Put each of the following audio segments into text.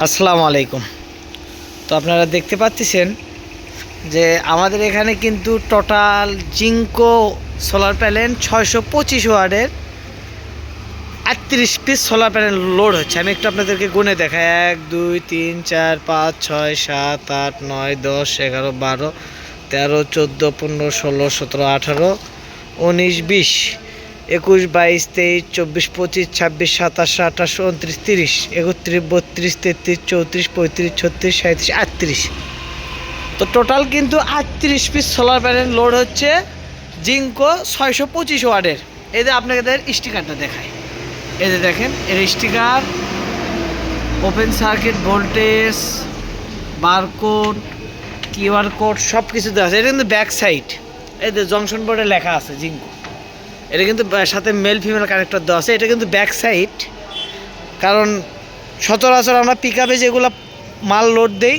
আসসালামু আলাইকুম। তো আপনারা দেখতে পাচ্ছেন যে আমাদের এখানে কিন্তু টোটাল জিঙ্কো সোলার প্যানেল 625 ওয়াটের 38 পিস সোলার প্যানেল লোড হচ্ছে। আমি একটু আপনাদেরকে গুনে দেখাই। 1 2 3 4 5 6 7 8 9 10 11 12 13 14 15 16 17 18 19 20 21 22 23 24 25 26 27 28 29 30 31 32 33 34 35 36 37 38। তো টোটাল কিন্তু 38 পিস সোলার প্যানেল লোড হচ্ছে জিঙ্কো 625 ওয়াটের। এই যে আপনাদের স্টিকারটা দেখায়, এই যে দেখেন এর sticker, open circuit voltage, barcode, QR code সব কিছু দেওয়া আছে। এটা কিন্তু ব্যাক সাইড, এই যে জংশন বোর্ডে লেখা আছে জিঙ্কো। এটা কিন্তু সাথে মেল ফিমেল কানেক্টর দেওয়া আছে। এটা কিন্তু ব্যাক সাইড, কারণ সচরাচর আমরা পিক আপে যেগুলো মাল লোড দেই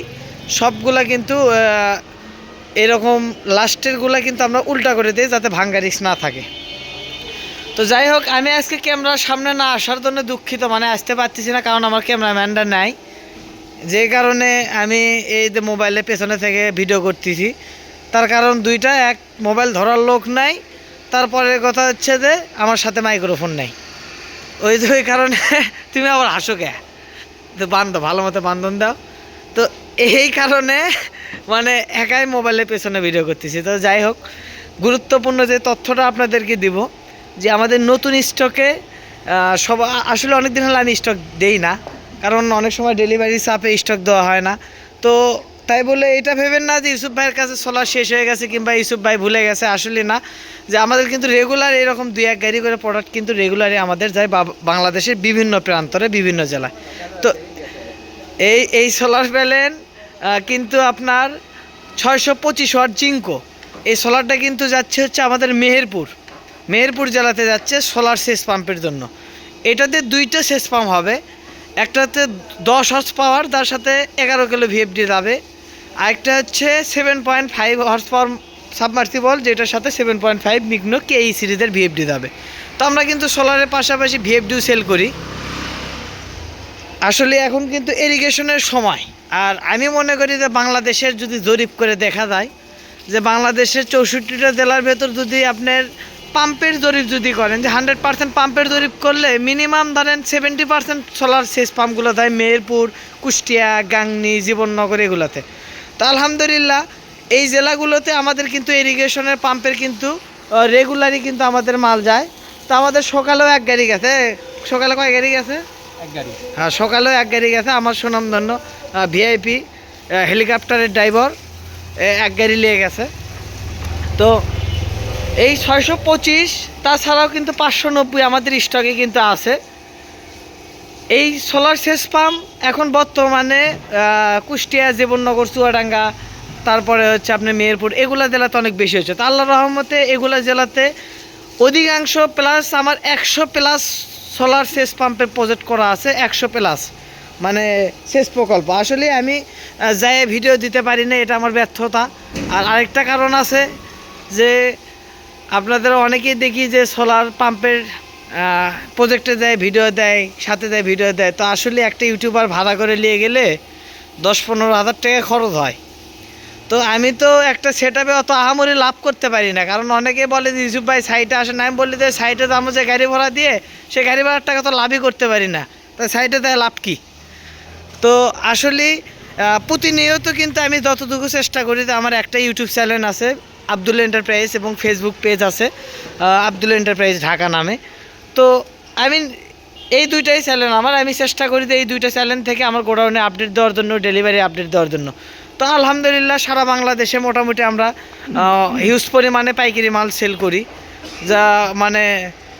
সবগুলা কিন্তু এরকম লাস্টেরগুলা কিন্তু আমরা উল্টা করে দিই যাতে ভাঙ্গা রিস্ক না থাকে। তো যাই হোক, আমি আজকে ক্যামেরার সামনে না আসার জন্য দুঃখিত, মানে আসতে পারতেছি না, কারণ আমার ক্যামেরাম্যানটা নাই, যে কারণে আমি এই যে মোবাইলে পেছনে থেকে ভিডিও করতেছি। তার কারণ দুইটা, এক মোবাইল ধরার লোক নাই, তারপরের কথা হচ্ছে যে আমার সাথে মাইক্রোফোন নাই। ওই কারণে তুমি আবার হাসো কে, তো বান্ধব ভালো মতো বান্ধন দাও। তো এই কারণে মানে একাই মোবাইলের পেছনে ভিডিও করতেছি। তো যাই হোক, গুরুত্বপূর্ণ যে তথ্যটা আপনাদেরকে দিব যে আমাদের নতুন স্টকে সব আসলে অনেক দিন হলে আমি স্টক দেই না, কারণ অনেক সময় ডেলিভারি চাপে স্টক দেওয়া হয় না। তো তাই বলে এটা ভেবেন না যে ইউসুফ ভাইয়ের কাছে সোলার শেষ হয়ে গেছে কিংবা ইউসুফ ভাই ভুলে গেছে, আসলে না। যে আমাদের কিন্তু রেগুলার এরকম 2-1 গাড়ি করে প্রোডাক্ট কিন্তু রেগুলারই আমাদের যায় বাংলাদেশের বিভিন্ন প্রান্তরে, বিভিন্ন জেলায়। তো এই সোলার প্যানেল কিন্তু আপনার 625 ওয়াট জিঙ্কো, এই সোলারটা কিন্তু যাচ্ছে হচ্ছে আমাদের মেহেরপুর জেলাতে যাচ্ছে সোলার সেচ পাম্পের জন্য। এটাতে দুইটা সেচ পাম্প হবে, একটাতে 10 হর্স পাওয়ার, তার সাথে 11 কিলো ভিএফডি যাবে। আরেকটা হচ্ছে 7.5 হর্স পাওয়ার সাবমার্সিবল, যেটার সাথে 7.5 মিগনো কেই সিরিজের ভিএফডি যাবে। তো আমরা কিন্তু সোলারের পাশাপাশি ভিএফডিও সেল করি। আসলে এখন কিন্তু ইরিগেশনের সময়, আর আমি মনে করি যে বাংলাদেশের যদি জরিপ করে দেখা যায় যে বাংলাদেশের 64টা জেলার ভেতর যদি আপনার পাম্পের জরিপ যদি করেন, যে 100% পাম্পের জরিপ করলে মিনিমাম ধরেন 70% সোলার সেচ পাম্পগুলো দেয় মেহেরপুর, কুষ্টিয়া, গাংনী, জীবননগর এগুলোতে। তো আলহামদুলিল্লাহ এই জেলাগুলোতে আমাদের কিন্তু ইরিগেশনের পাম্পের কিন্তু রেগুলারই কিন্তু আমাদের মাল যায়। তো আমাদের সকালেও 1 গাড়ি গেছে। সকালে কয় গাড়ি গেছে? 1 গাড়ি। হ্যাঁ, সকালেও 1 গাড়ি গেছে। আমার সুনামধন্য ভিআইপি হেলিকপ্টারের ড্রাইভার 1 গাড়ি নিয়ে গেছে। তো এই 625, তাছাড়াও কিন্তু 590 আমাদের স্টকে কিন্তু আছে। এই সোলার সেচ পাম্প এখন বর্তমানে কুষ্টিয়া, জীবননগর, চুয়াডাঙ্গা, তারপরে হচ্ছে আপনার মেহেরপুর, এগুলা জেলাতে অনেক বেশি হচ্ছে। তো আল্লাহর রহমতে এগুলা জেলাতে অধিকাংশ প্লাস আমার 100+ সোলার সেচ পাম্পের প্রজেক্ট করা আছে। 100+ মানে সেচ প্রকল্প। আসলে আমি যাই ভিডিও দিতে পারি না, এটা আমার ব্যর্থতা। আর আরেকটা কারণ আছে যে আপনাদের অনেকেই দেখি যে সোলার পাম্পের প্রজেক্টে যায় ভিডিও দেয়, সাথে যায় ভিডিও দেয়। তো আসলে একটা ইউটিউবার ভাড়া করে নিয়ে গেলে 10-15 হাজার টাকা খরচ হয়। তো আমি তো একটা সেটআপে অত আহামরি লাভ করতে পারি না, কারণ অনেকে বলে যে ইউসুফ ভাই সাইটে আসেন। আমি বলি যে সাইটে দাম হচ্ছে গাড়ি ভাড়া দিয়ে, সে গাড়ি ভাড়ার টাকা তো লাভই করতে পারি না, তাই সাইটে দেয় লাভ কি? তো আসলে প্রতিনিয়ত কিন্তু আমি যতটুকু চেষ্টা করি, যে আমার একটা ইউটিউব চ্যানেল আছে আব্দুল এন্টারপ্রাইজ, এবং ফেসবুক পেজ আছে আব্দুল এন্টারপ্রাইজ ঢাকা নামে। তো আমি এই দুইটাই চ্যানেল আমার, আমি চেষ্টা করি যে এই দুইটা চ্যানেল থেকে আমার গোডাউনে আপডেট দেওয়ার জন্য, ডেলিভারি আপডেট দেওয়ার জন্য। তো আলহামদুলিল্লাহ সারা বাংলাদেশে মোটামুটি আমরা হিউজ পরিমাণে পাইকারি মাল সেল করি, যা মানে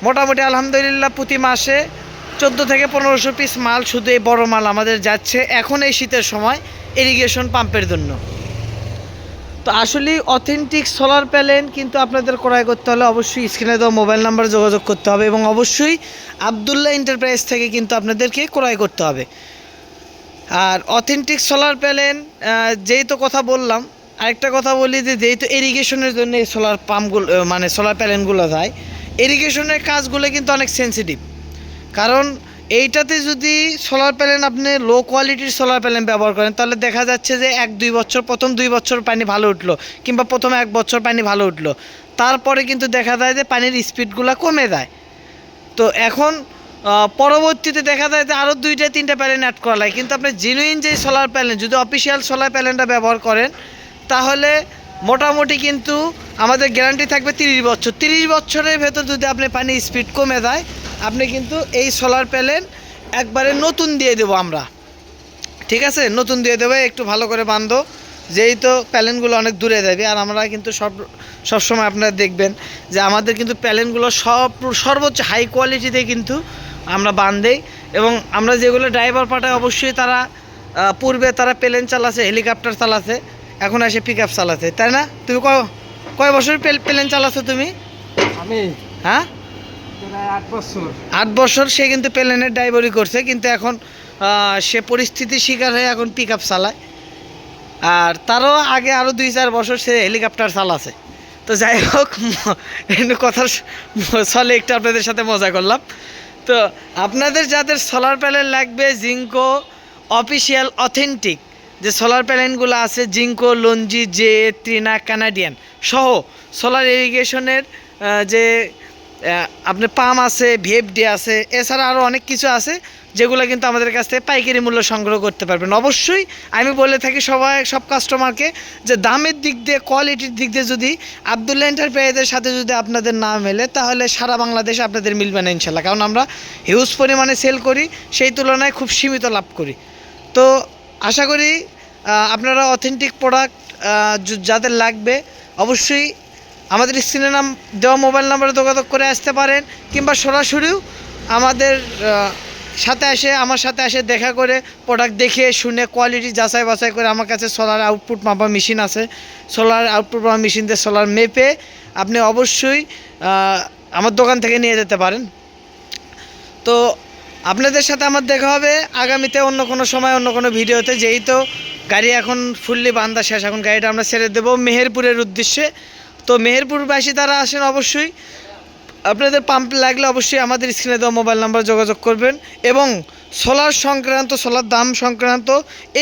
মোটামুটি আলহামদুলিল্লাহ প্রতি মাসে 14 থেকে 1500 পিস মাল শুধু এই বড় মাল আমাদের যাচ্ছে এখন এই শীতের সময় ইরিগেশন পাম্পের জন্য। তো আসলে অথেন্টিক সোলার প্যানেল কিন্তু আপনাদের ক্রয় করতে হলে অবশ্যই স্ক্রিনে দেওয়া মোবাইল নাম্বার যোগাযোগ করতে হবে, এবং অবশ্যই আবদুল্লাহ এন্টারপ্রাইজ থেকে কিন্তু আপনাদেরকে ক্রয় করতে হবে। আর অথেন্টিক সোলার প্যানেল যেহেতু কথা বললাম, আরেকটা কথা বলি যে যেহেতু ইরিগেশনের জন্য এই সোলার পাম্পগুলো মানে সোলার প্যানেলগুলো যায়, ইরিগেশনের কাজগুলো কিন্তু অনেক সেন্সিটিভ। কারণ এইটাতে যদি সোলার প্যানেল আপনি লো কোয়ালিটির সোলার প্যানেল ব্যবহার করেন তাহলে দেখা যাচ্ছে যে 1-2 বছর, প্রথম 2 বছর পানি ভালো উঠলো, কিংবা প্রথম 1 বছর পানি ভালো উঠলো, তারপরে কিন্তু দেখা যায় যে পানির স্পিডগুলো কমে যায়। তো এখন পরবর্তীতে দেখা যায় যে আরও 2-3টা প্যানেল অ্যাড করা লাগে। কিন্তু আপনি জেনুইন যে সোলার প্যানেল, যদি অফিসিয়াল সোলার প্যানেলটা ব্যবহার করেন তাহলে মোটামুটি কিন্তু আমাদের গ্যারান্টি থাকবে 30 বছর। 30 বছরের ভেতর যদি আপনি পানির স্পিড কমে যায়, আপনি কিন্তু এই সোলার প্যানেল একবারে নতুন দিয়ে দেবো আমরা, ঠিক আছে? নতুন দিয়ে দেবো, একটু ভালো করে বাঁধো, যেই তো প্যানেলগুলো অনেক দূরে যাবে। আর আমরা কিন্তু সবসময় আপনারা দেখবেন যে আমাদের কিন্তু প্যানেলগুলো সর্বোচ্চ হাই কোয়ালিটিতে কিন্তু আমরা বাঁধেই। এবং আমরা যেগুলো ড্রাইভার পাঠাই অবশ্যই তারা পূর্বে তারা প্লেন চালাচ্ছে, হেলিকপ্টার চালাচ্ছে, এখন এসে পিক আপ চালাচ্ছে, তাই না? তুমি কয় বছর প্লেন চালাচ্ছ তুমি? আমি হ্যাঁ, 8 বছর। 8 বছর সে কিন্তু প্লেনের ড্রাইভারি করছে, কিন্তু এখন সে পরিস্থিতির শিকার হয়ে এখন পিক আপ চালায়। আর তারও আগে আরও 2-4 বছর সে হেলিকপ্টার চালাছে। তো যাই হোক, কথা চলে একটু আপনাদের সাথে মজা করলাম। তো আপনাদের যাদের সোলার প্যানেল লাগবে, জিঙ্কো অফিসিয়াল অথেন্টিক যে সোলার প্যানেলগুলো আছে, জিঙ্কো, লঞ্জি, জে, ট্রিনা, কানাডিয়ান সহ সোলার ইরিগেশনের যে আপনার পাম আছে, ভিএফডি আছে, এছাড়া আরও অনেক কিছু আছে যেগুলো কিন্তু আমাদের কাছ থেকে পাইকারি মূল্য সংগ্রহ করতে পারবেন। অবশ্যই আমি বলে থাকি সব কাস্টমারকে যে দামের দিক দিয়ে, কোয়ালিটির দিক দিয়ে যদি আবদুল্লাহ এন্টারপ্রাইজের সাথে যদি আপনাদের না মেলে তাহলে সারা বাংলাদেশে আপনাদের মিলবে না ইনশাল্লাহ, কারণ আমরা হিউজ পরিমাণে সেল করি, সেই তুলনায় খুব সীমিত লাভ করি। তো আশা করি আপনারা অথেন্টিক প্রোডাক্ট যাদের লাগবে অবশ্যই আমাদের স্ক্রিনে দেওয়া মোবাইল নাম্বারে যোগাযোগ করে আসতে পারেন, কিংবা সরাসরিও আমাদের আমার সাথে এসে দেখা করে প্রোডাক্ট দেখে শুনে কোয়ালিটি যাচাই বাছাই করে, আমার কাছে সোলার আউটপুট মাপা মেশিন আছে, সোলার আউটপুট মাপা মেশিন দিয়ে সোলার মেপে আপনি অবশ্যই আমার দোকান থেকে নিয়ে যেতে পারেন। তো আপনাদের সাথে আমার দেখা হবে আগামীতে অন্য কোনো সময়, অন্য কোনো ভিডিওতে। যেই তো গাড়ি এখন ফুললি বান্ধা শেষ, এখন গাড়িটা আমরা ছেড়ে দেবো মেহেরপুরের উদ্দেশ্যে। তো মেহেরপুরবাসী তারা আসেন, অবশ্যই আপনাদের পাম্প লাগলে অবশ্যই আমাদের স্ক্রিনে দেওয়া মোবাইল নাম্বার যোগাযোগ করবেন। এবং সোলার সংক্রান্ত, সোলার দাম সংক্রান্ত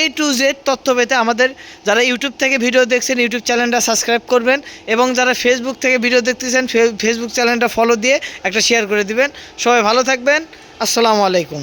A to Z তথ্য পেতে আমাদের যারা ইউটিউব থেকে ভিডিও দেখছেন ইউটিউব চ্যানেলটা সাবস্ক্রাইব করবেন, এবং যারা ফেসবুক থেকে ভিডিও দেখতেছেন ফেসবুক চ্যানেলটা ফলো দিয়ে একটা শেয়ার করে দিবেন। সবাই ভালো থাকবেন, আসসালামু আলাইকুম।